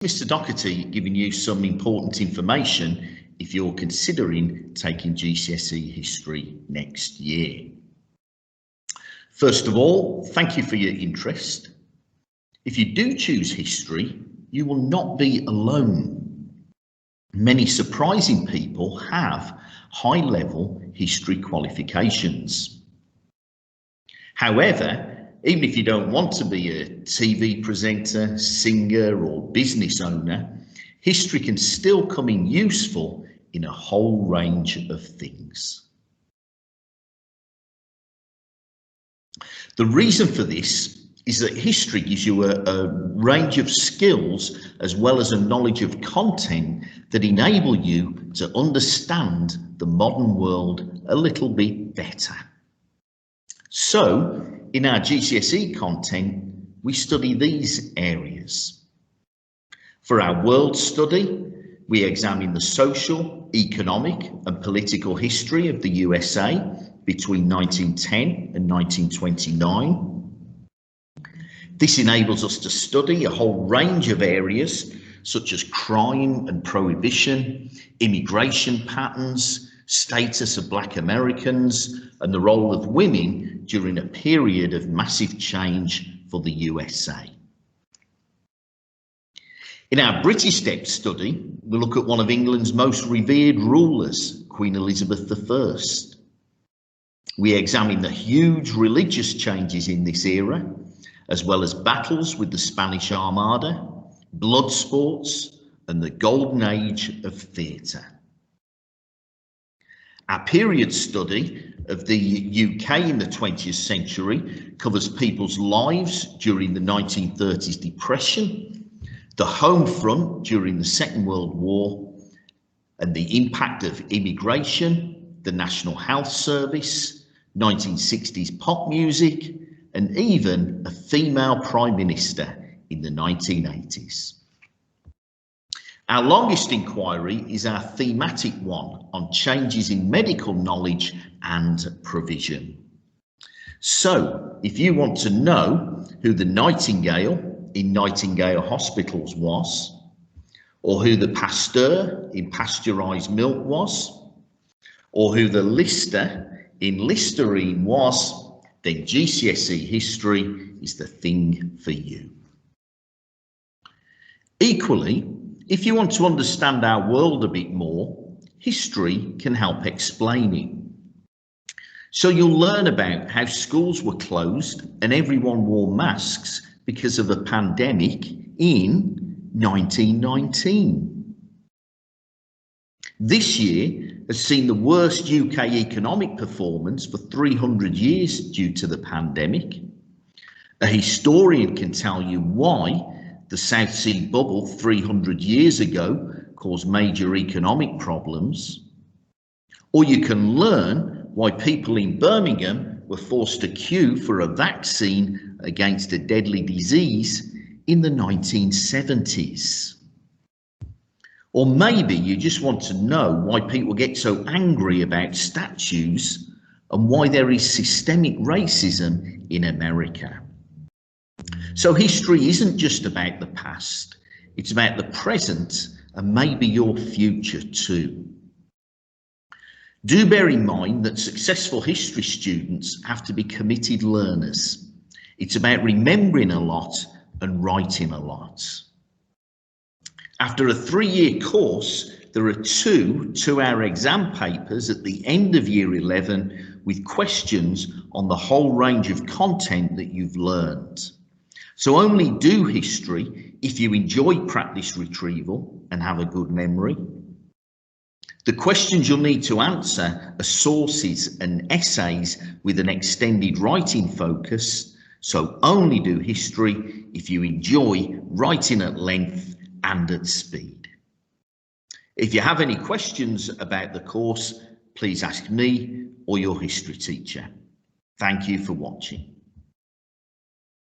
Mr. Doherty giving you some important information if you're considering taking GCSE history next year. First of all, thank you for your interest. If you do choose history, you will not be alone. Many surprising people have high-level history qualifications. However, even if you don't want to be a TV presenter, singer, or business owner, history can still come in useful in a whole range of things. The reason for this is that history gives you a range of skills as well as a knowledge of content that enable you to understand the modern world a little bit better. So, in our GCSE content, we study these areas. For our world study, we examine the social, economic and political history of the USA between 1910 and 1929. This enables us to study a whole range of areas such as crime and prohibition, immigration patterns, status of Black Americans, and the role of women during a period of massive change for the USA. In our British depth study, we look at one of England's most revered rulers, Queen Elizabeth I. We examine the huge religious changes in this era, as well as battles with the Spanish Armada, blood sports, and the golden age of theatre. Our period study of the UK in the 20th century covers people's lives during the 1930s depression, the home front during the Second World War, and the impact of immigration, the National Health Service, 1960s pop music, and even a female Prime Minister in the 1980s. Our longest inquiry is our thematic one on changes in medical knowledge and provision. So, if you want to know who the Nightingale in Nightingale hospitals was, or who the Pasteur in pasteurised milk was, or who the Lister in Listerine was, then GCSE history is the thing for you. Equally, if you want to understand our world a bit more, history can help explain it. So you'll learn about how schools were closed and everyone wore masks because of a pandemic in 1919. This year has seen the worst UK economic performance for 300 years due to the pandemic. A historian can tell you why the South Sea bubble 300 years ago caused major economic problems. Or you can learn why people in Birmingham were forced to queue for a vaccine against a deadly disease in the 1970s. Or maybe you just want to know why people get so angry about statues and why there is systemic racism in America. So history isn't just about the past, it's about the present and maybe your future too. Do bear in mind that successful history students have to be committed learners. It's about remembering a lot and writing a lot. After a 3-year course, there are 2 2-hour exam papers at the end of year 11 with questions on the whole range of content that you've learned. So only do history if you enjoy practice retrieval and have a good memory. The questions you'll need to answer are sources and essays with an extended writing focus, so only do history if you enjoy writing at length and at speed. If you have any questions about the course, please ask me or your history teacher. Thank you for watching.